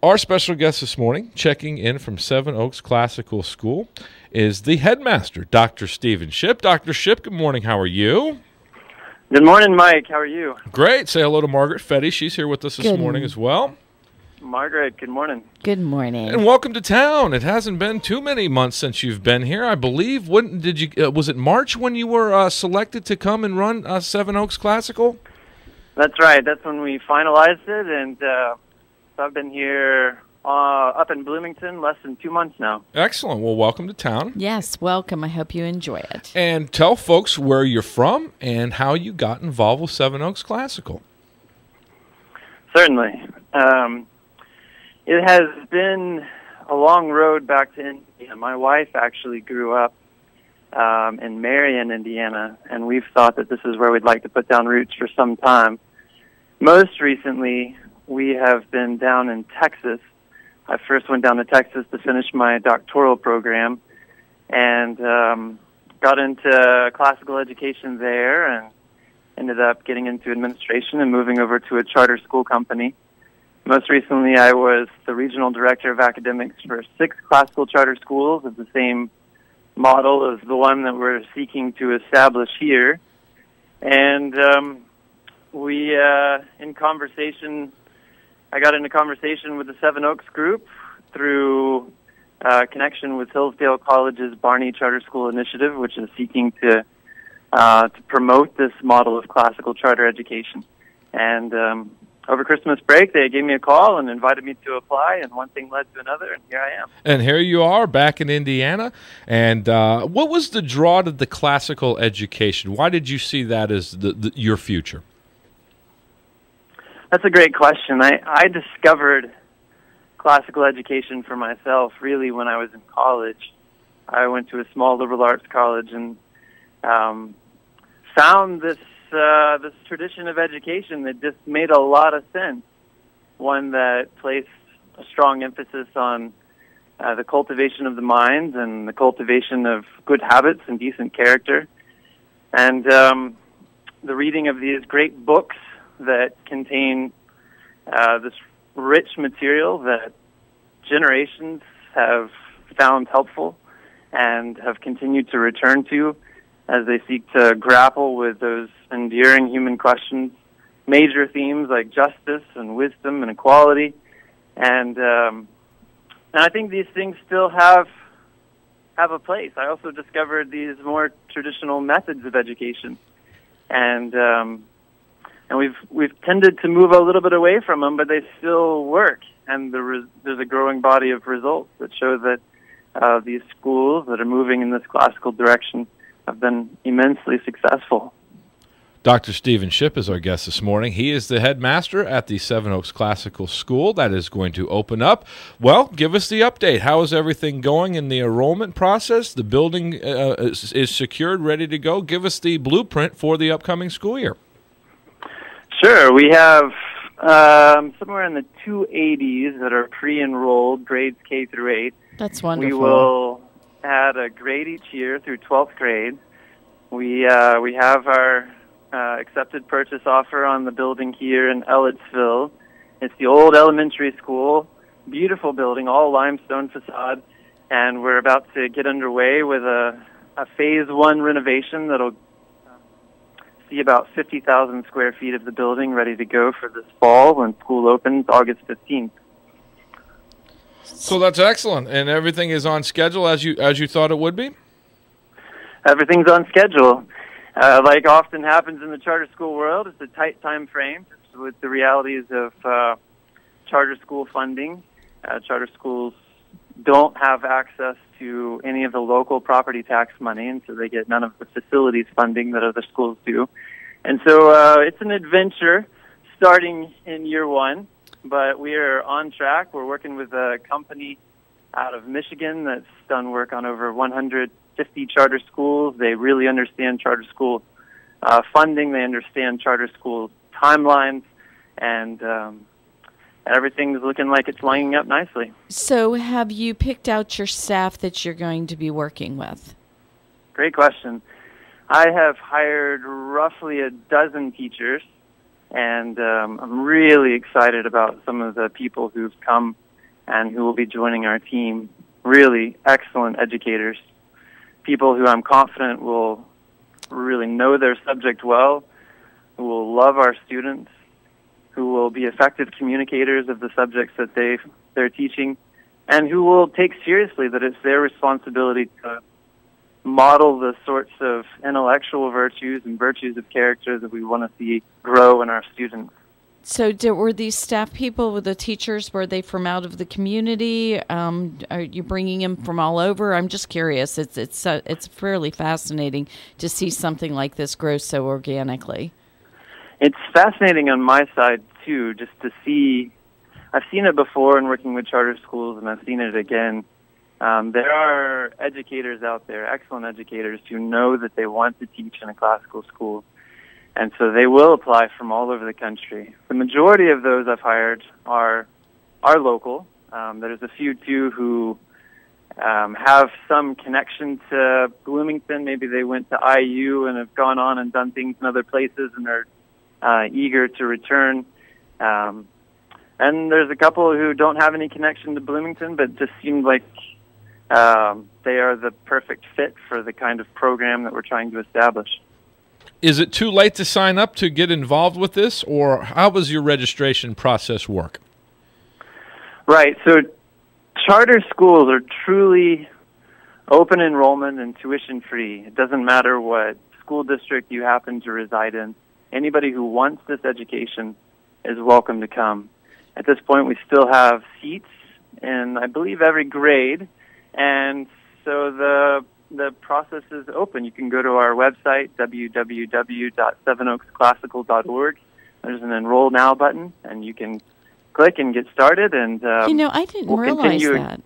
Our special guest this morning, checking in from Sevenoaks Classical School, is the headmaster, Dr. Stephen Shipp. Dr. Shipp, good morning. How are you? Good morning, Mike. How are you? Great. Say hello to Margaret Fetty. She's here with us this morning as well. Margaret, good morning. Good morning. And welcome to town. It hasn't been too many months since you've been here, I believe. When did you? Was it March when you were selected to come and run Sevenoaks Classical? That's right. That's when we finalized it, and so I've been here up in Bloomington less than 2 months now. Excellent. Well, welcome to town. Yes, welcome. I hope you enjoy it. And tell folks where you're from and how you got involved with Sevenoaks Classical. Certainly. It has been a long road back to Indiana. My wife actually grew up in Marion, Indiana, and we've thought that this is where we'd like to put down roots for some time. Most recently, we have been down in Texas. I first went down to Texas to finish my doctoral program and got into classical education there and ended up getting into administration and moving over to a charter school company. Most recently, I was the regional director of academics for 6 classical charter schools of the same model as the one that we're seeking to establish here. And I got into conversation with the Sevenoaks group through connection with Hillsdale College's Barney Charter School Initiative, which is seeking to promote this model of classical charter education. And over Christmas break, they gave me a call and invited me to apply, and one thing led to another, and here I am. And here you are, back in Indiana. And what was the draw to the classical education? Why did you see that as your future? That's a great question. I discovered classical education for myself really when I was in college. I went to a small liberal arts college and found this tradition of education that just made a lot of sense. One that placed a strong emphasis on the cultivation of the mind and the cultivation of good habits and decent character. And the reading of these great books that contain this rich material that generations have found helpful and have continued to return to as they seek to grapple with those enduring human questions, major themes like justice and wisdom and equality. And I think these things still have a place. I also discovered these more traditional methods of education. And we've tended to move a little bit away from them, but they still work. And there's a growing body of results that show that these schools that are moving in this classical direction have been immensely successful. Dr. Stephen Shipp is our guest this morning. He is the headmaster at the Sevenoaks Classical School that is going to open up. Well, give us the update. How is everything going in the enrollment process? The building is secured, ready to go. Give us the blueprint for the upcoming school year. Sure. We have somewhere in the 280s that are pre-enrolled, grades K through 8. That's wonderful. We will add a grade each year through 12th grade. We have our accepted purchase offer on the building here in Ellettsville. It's the old elementary school, beautiful building, all limestone facade, and we're about to get underway with a phase 1 renovation that'll see about 50,000 square feet of the building ready to go for this fall when school opens August 15th. So that's excellent, and everything is on schedule as you thought it would be? Everything's on schedule. Like often happens in the charter school world, it's a tight time frame with the realities of charter school funding. Charter schools don't have access to any of the local property tax money, and so they get none of the facilities funding that other schools do. And so it's an adventure starting in year 1, but we are on track. We're working with a company out of Michigan that's done work on over 150 charter schools. They really understand charter school funding. They understand charter school timelines, and everything's looking like it's lining up nicely. So have you picked out your staff that you're going to be working with? Great question. I have hired roughly a dozen teachers, and I'm really excited about some of the people who've come and who will be joining our team. Really excellent educators, people who I'm confident will really know their subject well, who will love our students, who will be effective communicators of the subjects that they're teaching, and who will take seriously that it's their responsibility to model the sorts of intellectual virtues and virtues of character that we want to see grow in our students. So were these staff people, the teachers, were they from out of the community? Are you bringing them from all over? I'm just curious. It's fairly fascinating to see something like this grow so organically. It's fascinating on my side, too, just to see. I've seen it before in working with charter schools, and I've seen it again. There are educators out there, excellent educators, who know that they want to teach in a classical school. And so they will apply from all over the country. The majority of those I've hired are local. There's a few, too, who have some connection to Bloomington. Maybe they went to IU and have gone on and done things in other places and are eager to return. And there's a couple who don't have any connection to Bloomington, but just seem like they are the perfect fit for the kind of program that we're trying to establish. Is it too late to sign up to get involved with this, or how does your registration process work? Right. So charter schools are truly open enrollment and tuition-free. It doesn't matter what school district you happen to reside in. Anybody who wants this education is welcome to come. At this point, we still have seats in, I believe, every grade, and so the process is open. You can go to our website, www.sevenoaksclassical.org. There's an Enroll Now button, and you can click and get started. And I didn't realize that.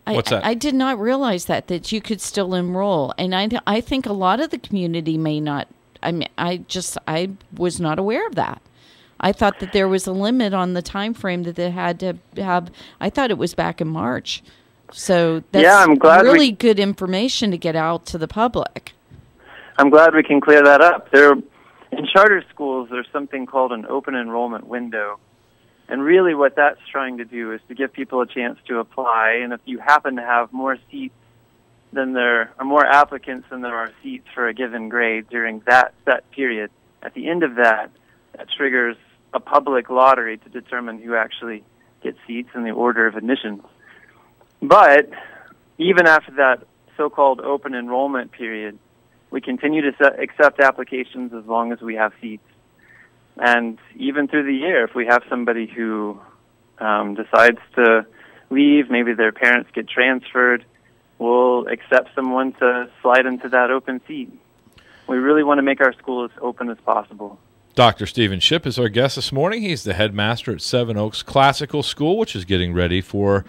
What's that? I did not realize that you could still enroll, and I think a lot of the community may not. I mean, I was not aware of that. I thought that there was a limit on the time frame that they had to have. I thought it was back in March. So that's I'm glad really good information to get out to the public. I'm glad we can clear that up. In charter schools, there's something called an open enrollment window. And really what that's trying to do is to give people a chance to apply. And if you happen to have more seats than there are more applicants than there are seats for a given grade during that set period, at the end of that triggers a public lottery to determine who actually gets seats in the order of admissions. But even after that so-called open enrollment period, we continue to accept applications as long as we have seats. And even through the year, if we have somebody who decides to leave, maybe their parents get transferred, we'll accept someone to slide into that open seat. We really want to make our school as open as possible. Dr. Stephen Shipp is our guest this morning. He's the headmaster at Sevenoaks Classical School, which is getting ready for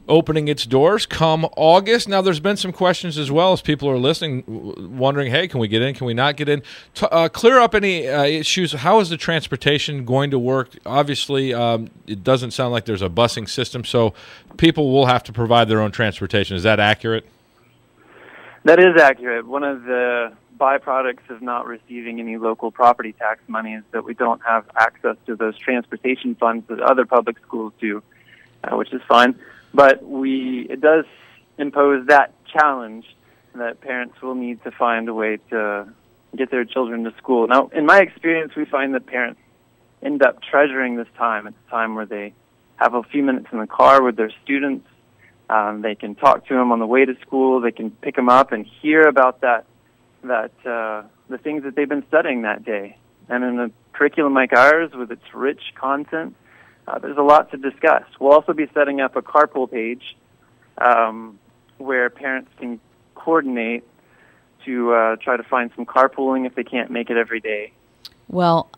opening its doors come August. Now, there's been some questions as well as people are listening, wondering, hey, can we get in? Can we not get in? Clear up any issues. How is the transportation going to work? Obviously, it doesn't sound like there's a busing system, so people will have to provide their own transportation. Is that accurate? That is accurate. One of the byproducts of not receiving any local property tax money is that we don't have access to those transportation funds that other public schools do, which is fine. But it does impose that challenge that parents will need to find a way to get their children to school. Now, in my experience, we find that parents end up treasuring this time. It's a time where they have a few minutes in the car with their students. They can talk to them on the way to school. They can pick them up and hear about the things that they've been studying that day. And in a curriculum like ours, with its rich content, there's a lot to discuss. We'll also be setting up a carpool page where parents can coordinate to try to find some carpooling if they can't make it every day. Well,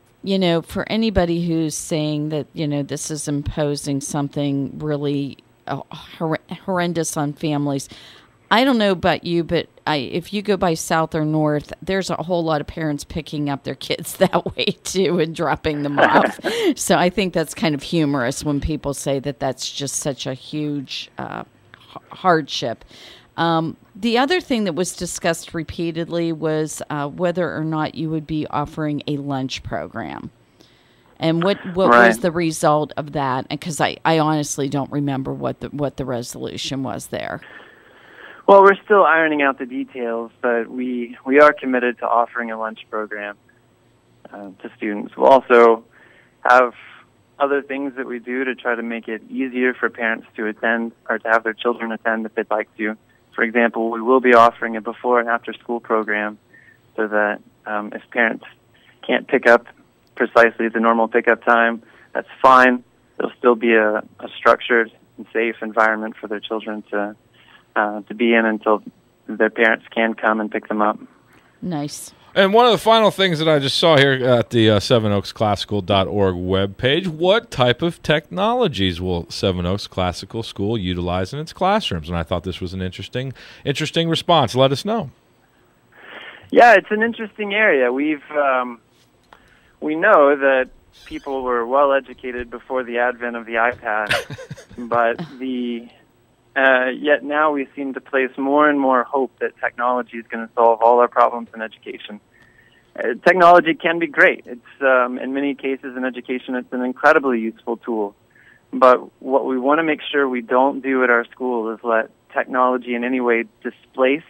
for anybody who's saying that, this is imposing something really horrendous on families, I don't know about you, but if you go by south or north, there's a whole lot of parents picking up their kids that way too and dropping them off. So I think that's kind of humorous when people say that that's just such a huge hardship. The other thing that was discussed repeatedly was whether or not you would be offering a lunch program. And what Right. was the result of that? Because I honestly don't remember what the resolution was there. Well, we're still ironing out the details, but we are committed to offering a lunch program to students. We'll also have other things that we do to try to make it easier for parents to attend or to have their children attend if they'd like to. For example, we will be offering a before and after school program so that if parents can't pick up precisely the normal pickup time, that's fine. There'll still be a structured and safe environment for their children to be in until their parents can come and pick them up. Nice. And one of the final things that I just saw here at the SevenoaksClassical.org webpage, what type of technologies will Sevenoaks Classical School utilize in its classrooms? And I thought this was an interesting response. Let us know. Yeah, it's an interesting area. We know that people were well educated before the advent of the iPad, but yet now we seem to place more and more hope that technology is going to solve all our problems in education. Technology can be great. It's in many cases in education, it's an incredibly useful tool. But what we want to make sure we don't do at our school is let technology in any way displace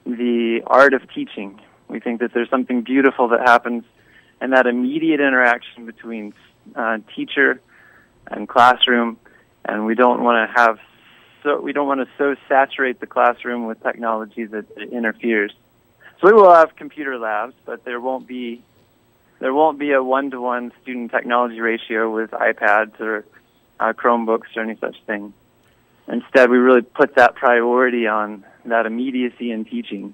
the art of teaching. We think that there's something beautiful that happens in that immediate interaction between teacher and classroom, and we don't want to so saturate the classroom with technology that it interferes. So we will have computer labs, but there won't be a one-to-one student technology ratio with iPads or Chromebooks or any such thing. Instead, we really put that priority on that immediacy in teaching.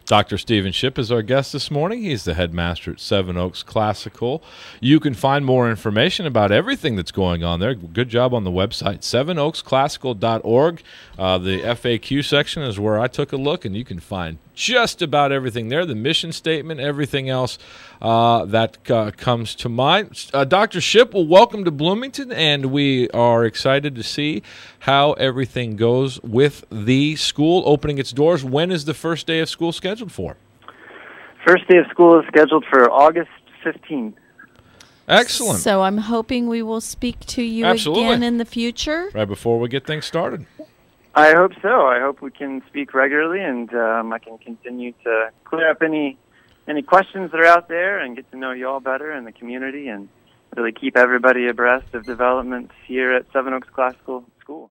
Dr. Stephen Shipp is our guest this morning. He's the headmaster at Sevenoaks Classical. You can find more information about everything that's going on there. Good job on the website, SevenoaksClassical.org. The FAQ section is where I took a look, and you can find just about everything there, the mission statement, everything else that comes to mind. Dr. Shipp, well, welcome to Bloomington, and we are excited to see how everything goes with the school opening its doors. When is the first day of school scheduled for? First day of school is scheduled for August 15th. Excellent. So I'm hoping we will speak to you Absolutely. again in the future. Right before we get things started. I hope so. I hope we can speak regularly, and I can continue to clear up any questions that are out there and get to know you all better in the community and really keep everybody abreast of developments here at Sevenoaks Classical